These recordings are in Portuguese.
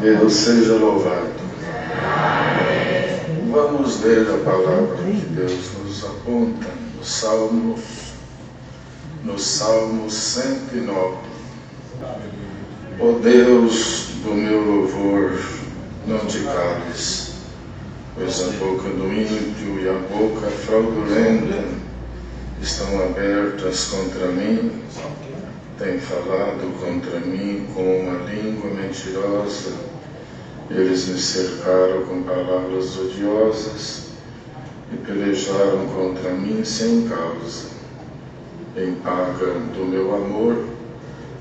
Deus seja louvado. Vamos ler a palavra que Deus nos aponta no Salmo 109. Ó Deus do meu louvor, não te cales, pois a boca do ímpio e a boca fraudulenta estão abertas contra mim. Tem falado contra mim com uma língua mentirosa. Eles me cercaram com palavras odiosas e pelejaram contra mim sem causa. Em paga do meu amor,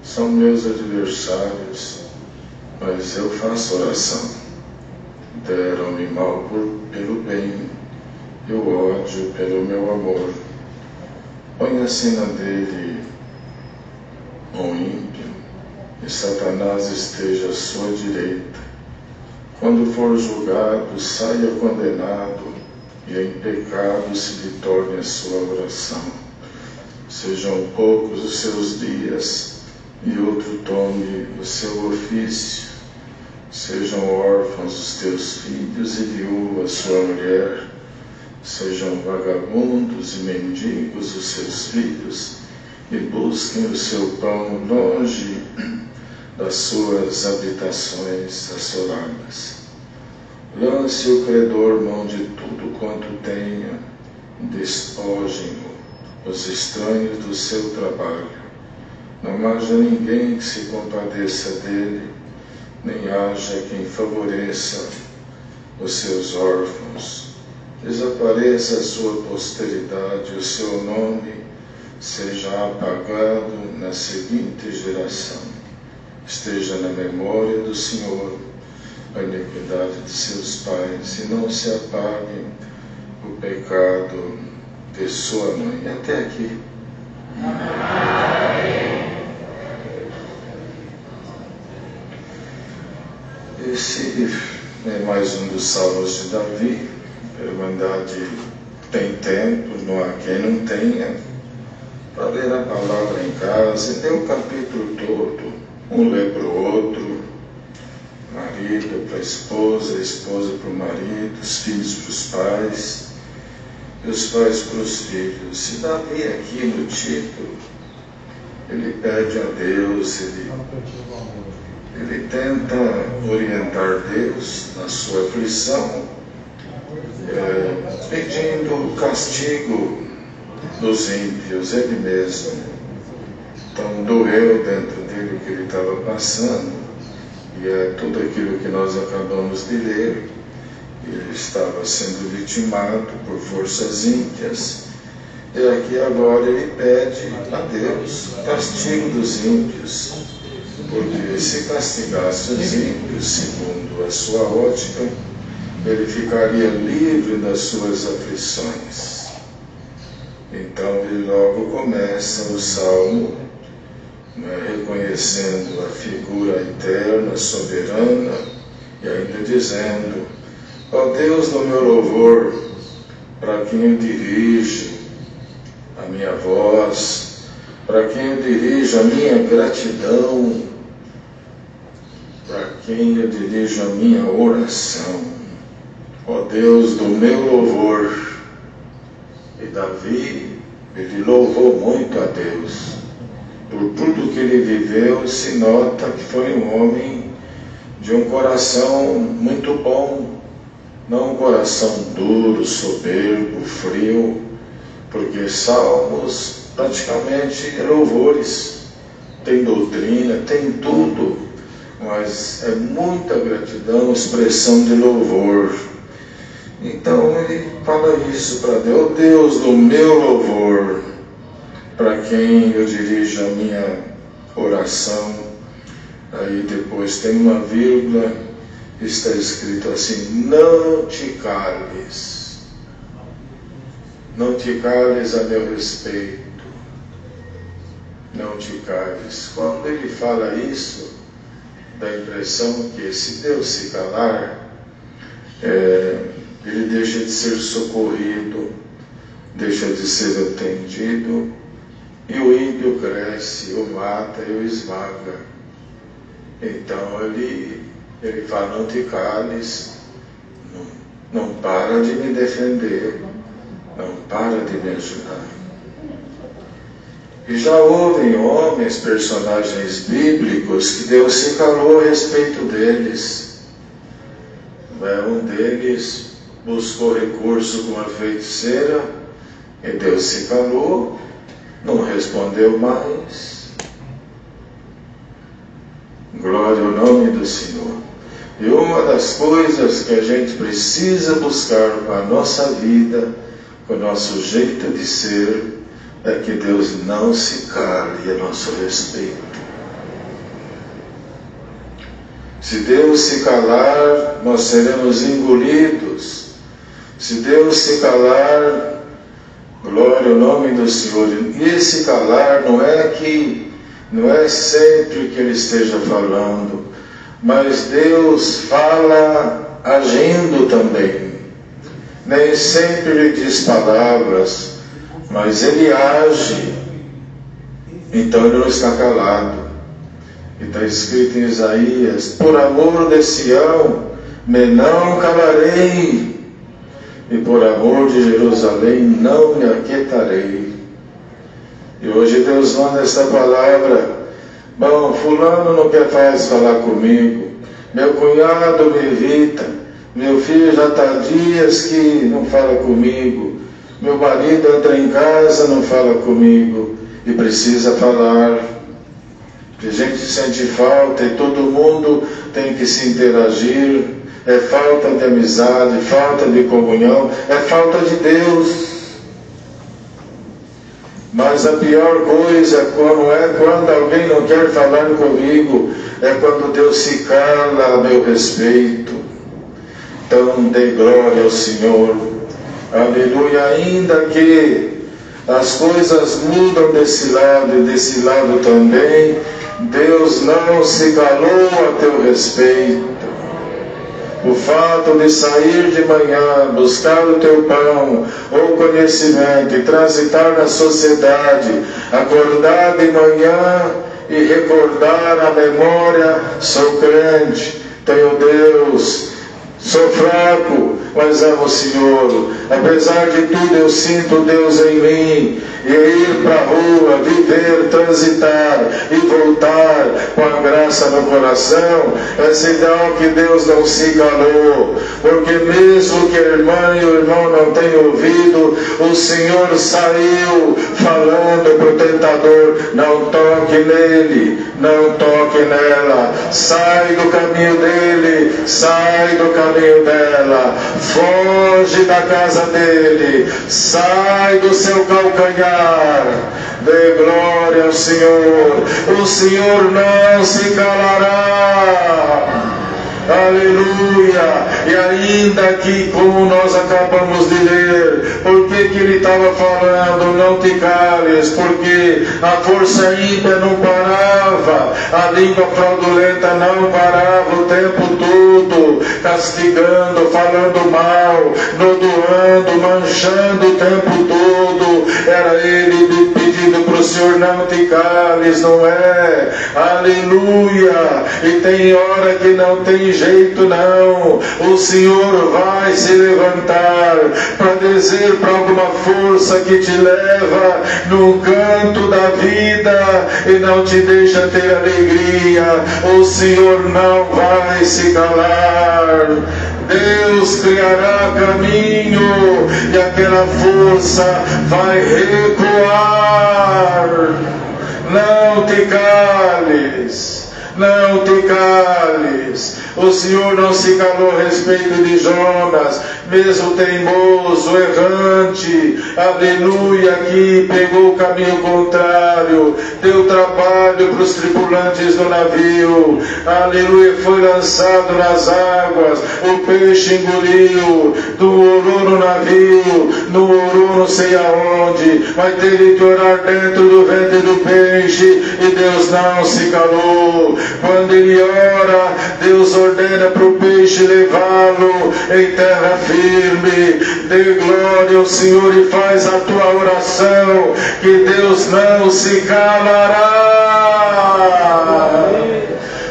são meus adversários, mas eu faço oração. Deram-me mal pelo bem e o ódio pelo meu amor. Põe a sina dele, ó ímpio, e Satanás esteja à sua direita. Quando for julgado, saia condenado, e em pecado se lhe torne a sua oração. Sejam poucos os seus dias, e outro tome o seu ofício. Sejam órfãos os teus filhos e viúva a sua mulher. Sejam vagabundos e mendigos os seus filhos, e busquem o seu pão longe das suas habitações assoladas. Lance o credor mão de tudo quanto tenha, despojem-no os estranhos do seu trabalho. Não haja ninguém que se compadeça dele, nem haja quem favoreça os seus órfãos. Desapareça a sua posteridade, o seu nome seja apagado na seguinte geração. Esteja na memória do Senhor a iniquidade de seus pais, e não se apague o pecado de sua mãe. Até aqui. Esse é mais um dos salmos de Davi. A Irmandade tem tempo, não há quem não tenha, para ler a palavra em casa e ler o capítulo todo. Um lê para o outro, marido para a esposa para o marido, os filhos para os pais, e os pais para os filhos. E Davi aqui no título, ele pede a Deus, ele tenta orientar Deus na sua aflição, pedindo o castigo dos ímpios, ele mesmo. Então doeu dentro dele o que ele estava passando, e é tudo aquilo que nós acabamos de ler. Ele estava sendo vitimado por forças ímpias, e aqui agora ele pede a Deus o castigo dos ímpios, porque se castigasse os ímpios, segundo a sua ótica, ele ficaria livre das suas aflições. Então ele logo começa o salmo, reconhecendo a figura eterna, soberana, e ainda dizendo: ó Deus do meu louvor, para quem eu dirijo a minha voz, para quem eu dirijo a minha gratidão, para quem eu dirijo a minha oração. Ó Deus do meu louvor. E Davi, ele louvou muito a Deus. Por tudo que ele viveu, se nota que foi um homem de um coração muito bom, não um coração duro, soberbo, frio, porque salmos praticamente é louvores, tem doutrina, tem tudo, mas é muita gratidão, expressão de louvor. Então ele fala isso para Deus: ó Deus do meu louvor, para quem eu dirijo a minha oração. Aí depois tem uma vírgula, está escrito assim: não te cales, não te cales a meu respeito, não te cales. Quando ele fala isso, dá a impressão que se Deus se calar, ele deixa de ser socorrido, deixa de ser atendido, e o ímpio cresce, o mata e o esmaga. Então ele Ele fala: não te cales, não para de me defender, não para de me ajudar. E já houve homens, personagens bíblicos, que Deus se calou a respeito deles. Um deles buscou recurso com a feiticeira, e Deus se calou, não respondeu mais. Glória ao nome do Senhor. E uma das coisas que a gente precisa buscar para a nossa vida, com o nosso jeito de ser, é que Deus não se cale a nosso respeito. Se Deus se calar, nós seremos engolidos. Se Deus se calar, glória ao nome do Senhor. E esse calar não é sempre que Ele esteja falando, mas Deus fala agindo também. Nem sempre Ele diz palavras, mas Ele age. Então Ele não está calado. E está escrito em Isaías: por amor de Sião me não calarei, e por amor de Jerusalém não me aquietarei. E hoje Deus manda esta palavra: bom, fulano não quer mais falar comigo, meu cunhado me evita, meu filho já está há dias que não fala comigo, meu marido entra em casa, não fala comigo, e precisa falar. A gente sente falta e todo mundo tem que se interagir. É falta de amizade, falta de comunhão, é falta de Deus. Mas a pior coisa não é quando alguém não quer falar comigo, é quando Deus se cala a meu respeito. Então dê glória ao Senhor. Aleluia. Ainda que as coisas mudam desse lado e desse lado também, Deus não se calou a teu respeito. O fato de sair de manhã, buscar o teu pão ou conhecimento e transitar na sociedade, acordar de manhã e recordar a memória: sou crente, tenho Deus, sou fraco, mas amo o Senhor. Apesar de tudo eu sinto Deus em mim. E ir para a rua, viver, transitar e voltar com a graça no coração, é sinal que Deus não se calou. Porque mesmo que a irmã e o irmão não tenham ouvido, o Senhor saiu falando para o tentador: não toque nele, não toque nela, sai do caminho dele, sai do caminho dela, foge da casa dele, sai do seu calcanhar. Dê glória ao Senhor. O Senhor não se calará. Aleluia. E ainda que, como nós acabamos de ler, por que ele estava falando: não te cales? Porque a força ímpia não parava, a língua fraudulenta não parava o tempo todo, castigando, falando mal, nodoando, manchando o tempo todo. Era ele pedindo para o Senhor: não te cales, não é? Aleluia. E tem hora que não tem jeito não, o Senhor vai se levantar para dizer para alguma força que te leva no canto da vida e não te deixa ter alegria. O Senhor não vai se calar. Deus criará caminho e aquela força vai recuar. Não te cales, não te cales. O Senhor não se calou a respeito de Jonas, mesmo teimoso, errante, aleluia, que pegou o caminho contrário, deu trabalho para os tripulantes do navio, aleluia, foi lançado nas águas, o peixe engoliu, não orou no navio, não orou não sei aonde, mas teve que orar dentro do ventre do peixe, e Deus não se calou. Quando ele ora, Deus ordena para o peixe levá-lo em terra firme. Dê glória ao Senhor e faz a tua oração, que Deus não se calará.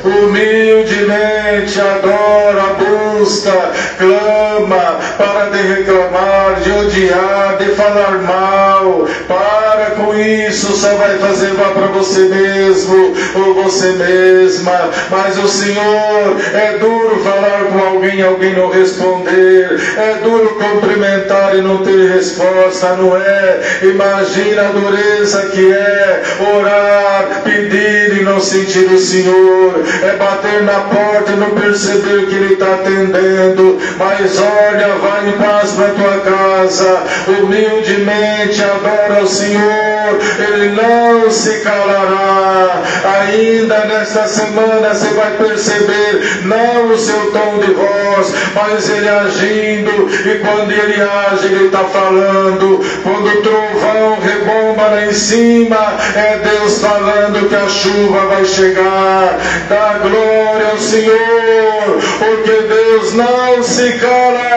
Humildemente humildemente adora, busca, clama, para de reclamar, de odiar, de falar mal. Para com isso, só vai fazer mal para você mesmo ou você mesma. Mas o Senhor, é duro falar com alguém não responder, é duro cumprimentar e não ter resposta, não é? Imagina a dureza que é orar, pedir e não sentir o Senhor, é bater na porta e não perceber que Ele está atendendo. Mas olha, vai em paz para tua casa, humildemente adora o Senhor, Ele não se calará. Ainda nesta semana você vai perceber, não o seu tom de voz, mas Ele agindo, e quando Ele age, Ele está falando. Quando o trovão rebomba lá em cima, é Deus falando que a chuva vai chegar. Dá glória ao Senhor, porque Deus não se calará.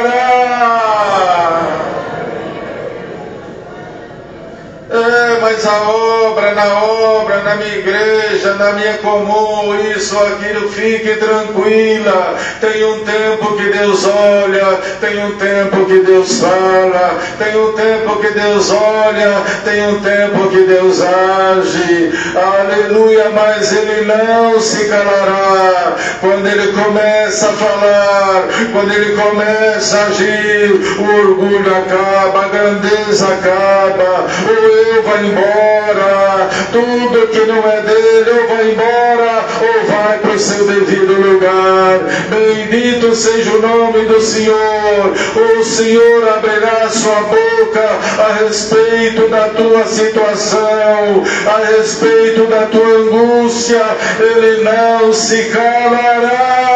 Mas a obra, na minha igreja, na minha comum, isso, aquilo, fique tranquila. Tem um tempo que Deus olha, tem um tempo que Deus fala, tem um tempo que Deus olha, tem um tempo que Deus age. Aleluia, mas Ele não se calará. Quando Ele começa a falar, quando Ele começa a agir, o orgulho acaba, a grandeza acaba, o eu vai embora, tudo que não é dele ou vai embora ou vai para o seu devido lugar. Bendito seja o nome do Senhor. O Senhor abrirá sua boca a respeito da tua situação, a respeito da tua angústia. Ele não se calará.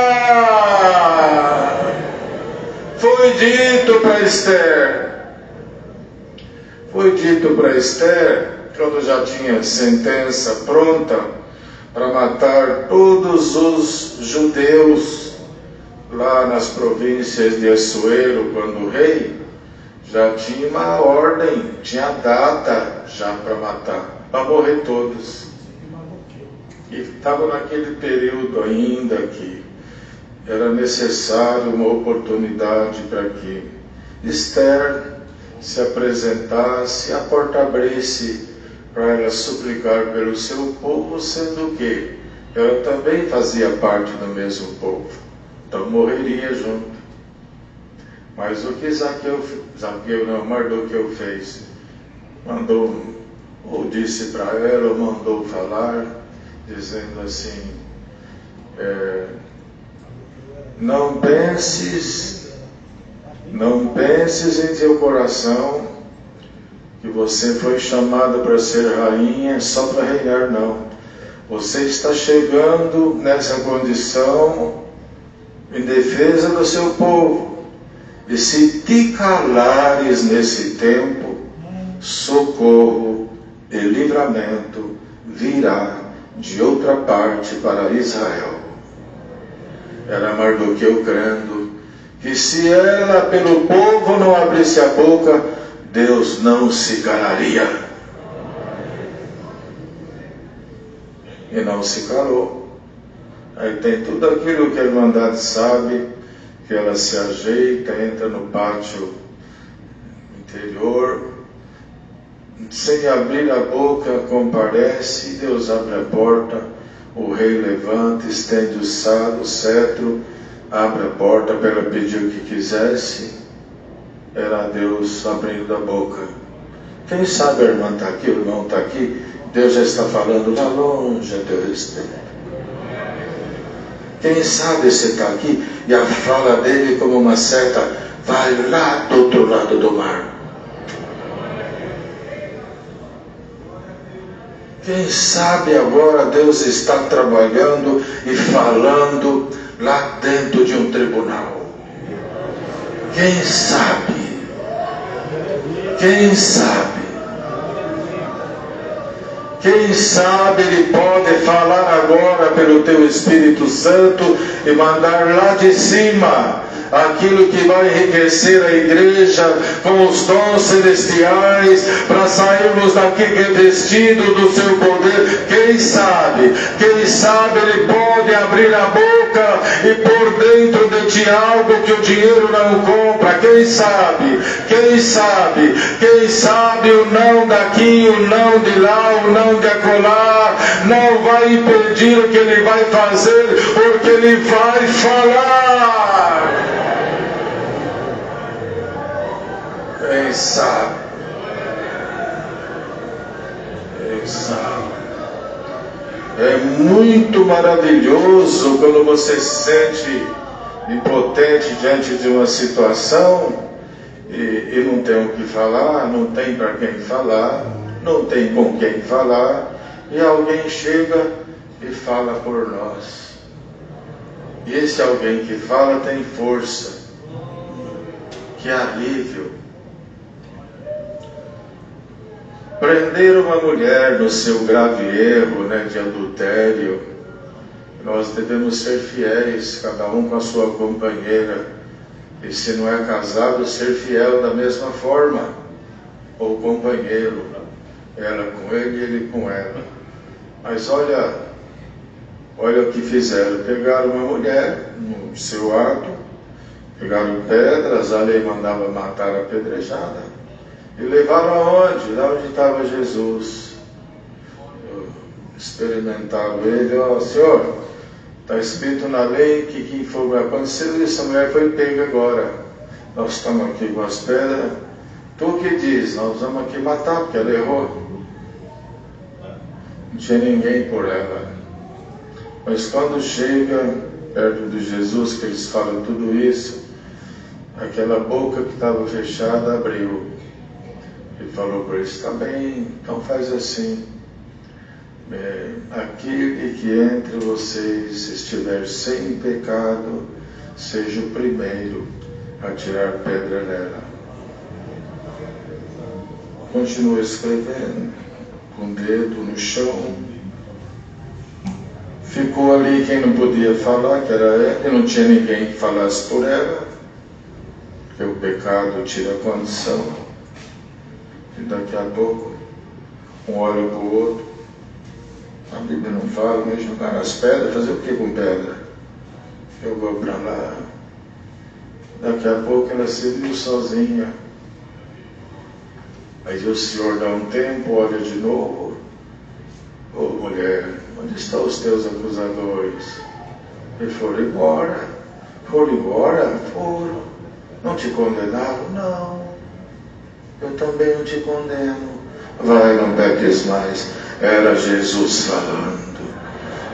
Foi dito para Esther, quando já tinha sentença pronta para matar todos os judeus lá nas províncias de Assuero, quando o rei já tinha uma ordem, tinha data já para matar, para morrer todos. E estava naquele período ainda que era necessário uma oportunidade para que Esther se apresentasse, a porta abrisse para ela suplicar pelo seu povo, sendo que ela também fazia parte do mesmo povo, então morreria junto. Mas o que Mardoqueu fez? Mandou, ou disse para ela, ou mandou falar, dizendo assim, não penses em teu coração que você foi chamada para ser rainha só para reinar, não. Você está chegando nessa condição em defesa do seu povo. E se te calares nesse tempo, socorro e livramento virá de outra parte para Israel. Era Mardoqueu crendo que se ela pelo povo não abrisse a boca, Deus não se calaria. E não se calou. Aí tem tudo aquilo que a Irmandade sabe, que ela se ajeita, entra no pátio interior, sem abrir a boca, comparece, Deus abre a porta, o rei levanta, estende o cetro, abre a porta para ela pedir o que quisesse. Era Deus abrindo a boca. Quem sabe a irmã está aqui, o irmão está aqui, Deus já está falando lá longe a teu respeito. Quem sabe você está aqui e a fala dele como uma seta vai lá do outro lado do mar. Quem sabe agora Deus está trabalhando e falando lá dentro de um tribunal. Quem sabe? Quem sabe? Quem sabe Ele pode falar agora pelo Teu Espírito Santo e mandar lá de cima aquilo que vai enriquecer a igreja com os dons celestiais, para sairmos daqui revestidos do seu poder. Quem sabe Ele pode abrir a boca e pôr dentro de ti algo que o dinheiro não compra. Quem sabe o não daqui, o não de lá, o não de acolá não vai impedir o que Ele vai fazer, porque Ele vai falar. Quem sabe? É muito maravilhoso quando você se sente impotente diante de uma situação e não tem o que falar, não tem para quem falar, não tem com quem falar, e alguém chega e fala por nós. E esse alguém que fala tem força, que alívio. Prender uma mulher no seu grave erro, de adultério, nós devemos ser fiéis, cada um com a sua companheira, e se não é casado, ser fiel da mesma forma, ou companheiro, ela com ele e ele com ela. Mas olha o que fizeram: pegaram uma mulher no seu ato, pegaram pedras, a lei mandava matar a apedrejada, e levaram aonde? Lá onde estava Jesus. Experimentaram ele: Senhor, está escrito na lei que quem for acontecido, essa mulher foi pega agora. Nós estamos aqui com as pedras. Tu que diz? Nós vamos aqui matar, porque ela errou. Não tinha ninguém por ela. Mas quando chega perto de Jesus, que eles falam tudo isso, aquela boca que estava fechada abriu. Ele falou para eles: está bem, então faz assim. Aquele que entre vocês estiver sem pecado, seja o primeiro a tirar pedra nela. Continua escrevendo, com o dedo no chão. Ficou ali quem não podia falar, que era ela, e não tinha ninguém que falasse por ela, porque o pecado tira a condição. E daqui a pouco, um olha para o outro. A Bíblia não fala, mas jogar as pedras, fazer o que com pedra? Eu vou para lá. Daqui a pouco ela se viu sozinha. Aí o Senhor dá um tempo, olha de novo. Ô mulher, onde estão os teus acusadores? Eles foram embora. Foram. Não te condenaram? Não. Eu também não te condeno. Vai, não peques mais. Era Jesus falando.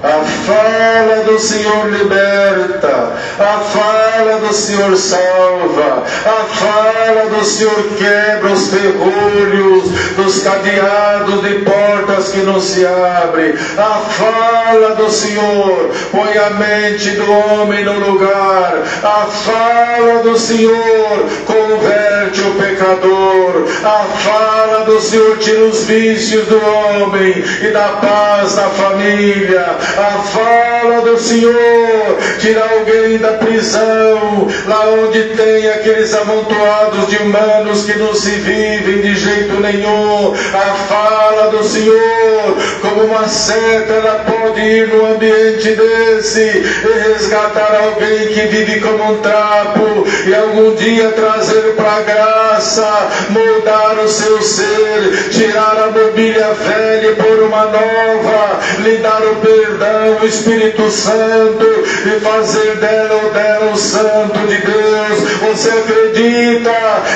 A fala do Senhor liberta, a fala do Senhor salva, a fala do Senhor quebra os ferrolhos dos cadeados de portas que não se abrem. A fala do Senhor põe a mente do homem no lugar. A fala do Senhor converte o pecador. A fala do Senhor tira os vícios do homem e dá paz na família. A fala do Senhor tira alguém da prisão, lá onde tem aqueles amontoados de humanos que não se vivem de jeito nenhum. A fala do Senhor, como uma seta, ela pode ir no ambiente desse e resgatar alguém que vive como um trapo, e algum dia trazer para a graça, moldar o seu ser, tirar a mobília velha e pôr uma nova, lhe dar o perdão, o Espírito Santo, e fazer dela ou dela o santo de Deus. Você acredita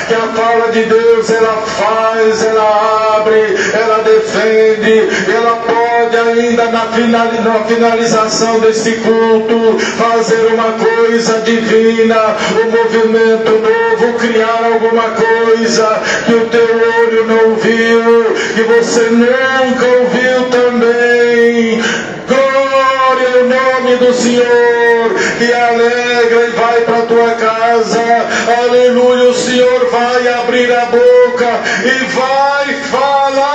que a fala de Deus, ela faz, ela abre, ela defende, ela pode ainda na finalização deste culto fazer uma coisa divina, um movimento novo, criar alguma coisa que o teu olho não viu, que você nunca ouviu também. Glória ao nome do Senhor, que alegra e vai para a tua casa. Aleluia, o Senhor vai abrir a boca e vai falar.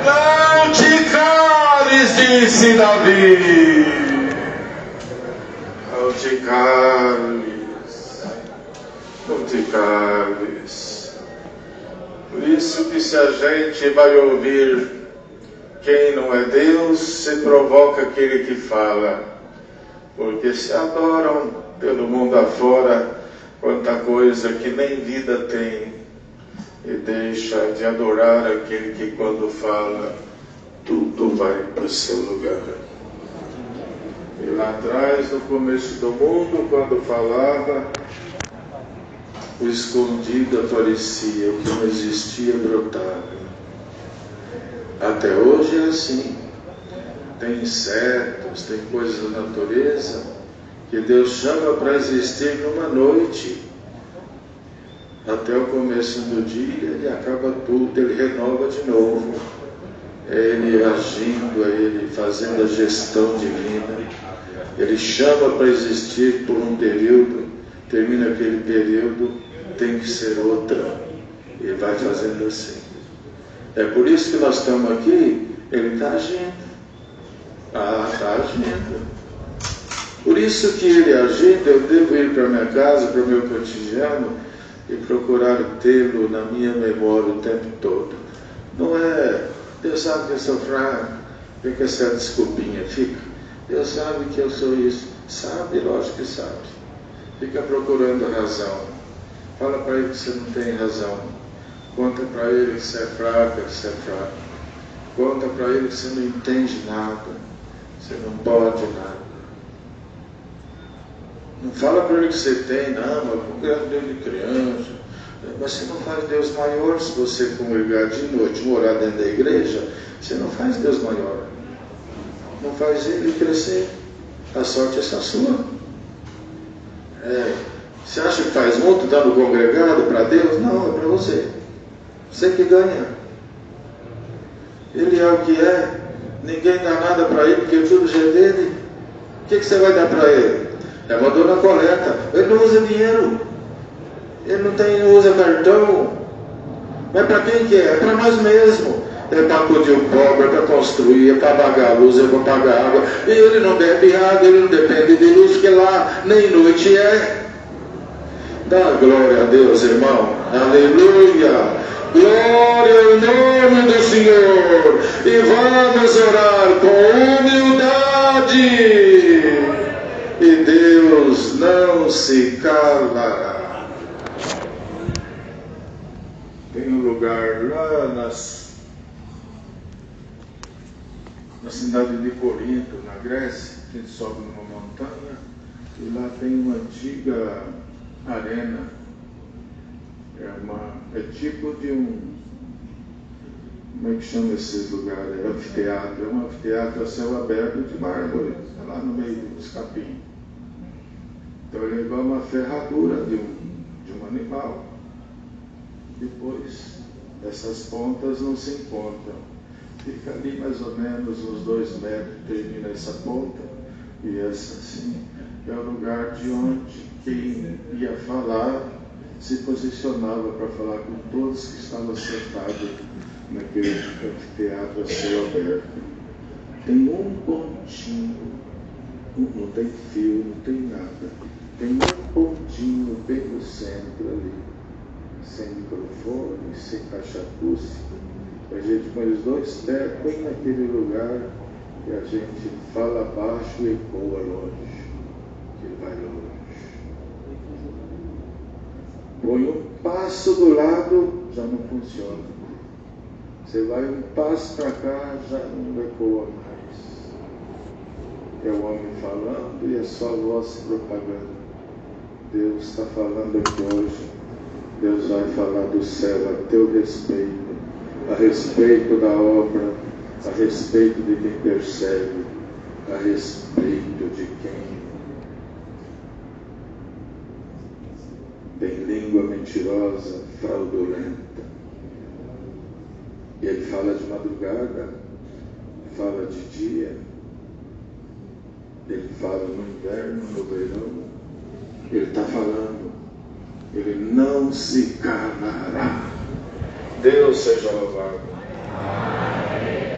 Não te cales, disse Davi. Não te cales, não te cales. Por isso que se a gente vai ouvir quem não é Deus, se provoca aquele que fala. Porque se adoram pelo mundo afora quanta coisa que nem vida tem, e deixa de adorar aquele que quando fala, tudo vai para o seu lugar. E lá atrás, no começo do mundo, quando falava, o escondido aparecia, o que não existia brotava. Até hoje é assim. Tem insetos, tem coisas da natureza que Deus chama para existir numa noite. Até o começo do dia, ele acaba tudo, ele renova de novo. É ele agindo, é ele fazendo a gestão divina. Ele chama para existir por um período, termina aquele período, tem que ser outra. E vai fazendo assim. É por isso que nós estamos aqui, ele está agindo. Está agindo. Por isso que ele agindo, eu devo ir para a minha casa, para o meu cotidiano, e procurar tê-lo na minha memória o tempo todo. Não é, Deus sabe que eu sou fraco, fica essa desculpinha, fica. Deus sabe que eu sou isso. Sabe, lógico que sabe. Fica procurando razão. Fala para ele que você não tem razão. Conta para ele que você é fraco, que você é fraco. Conta para ele que você não entende nada. Você não pode nada. Não fala para ele que você tem, não, mas por grande Deus de criança. Mas você não faz Deus maior se você congregar de noite, morar dentro da igreja. Você não faz Deus maior. Não faz ele crescer. A sorte é só sua. Você acha que faz muito dando congregado para Deus? Não, é para você. Você que ganha. Ele é o que é. Ninguém dá nada para ele, porque tudo já é dele. O que você vai dar para ele? Mandou na coleta. Ele não usa dinheiro. Ele não usa cartão. Mas para quem que é? É para nós mesmos. É para acudir o pobre, é para construir, é para pagar a luz, é para pagar a água. E ele não bebe água, ele não depende de luz, que lá nem noite é. Dá glória a Deus, irmão. Aleluia. Glória ao nome do Senhor. E vamos orar com humildade. E Deus não se calará. Tem um lugar lá na cidade de Corinto, na Grécia, que a gente sobe numa montanha, e lá tem uma antiga arena. É tipo de como é que chama esses lugares? É anfiteatro. É um anfiteatro a céu aberto de mármore, lá no meio dos capim. Então ele é igual uma ferradura de um animal. Depois, essas pontas não se encontram. Fica ali mais ou menos uns 2 metros, termina essa ponta, e essa assim, é o lugar de onde quem ia falar se posicionava para falar com todos que estavam sentados naquele anfiteatro a céu aberto. Tem um pontinho, não tem fio, não tem nada. Tem um pontinho bem no centro ali, sem microfone, sem caixa acústica. A gente põe os 2 pés bem naquele lugar e a gente fala baixo e ecoa longe, que vai longe. Põe um passo do lado, já não funciona. Você vai um passo para cá, já não ecoa mais. É o homem falando e é só a voz propaganda. Deus está falando aqui hoje. Deus vai falar do céu a teu respeito, a respeito da obra, a respeito de quem persegue, a respeito de quem tem língua mentirosa, fraudulenta. E ele fala de madrugada, fala de dia, ele fala no inverno, no verão, ele está falando, ele não se calará. Deus seja louvado.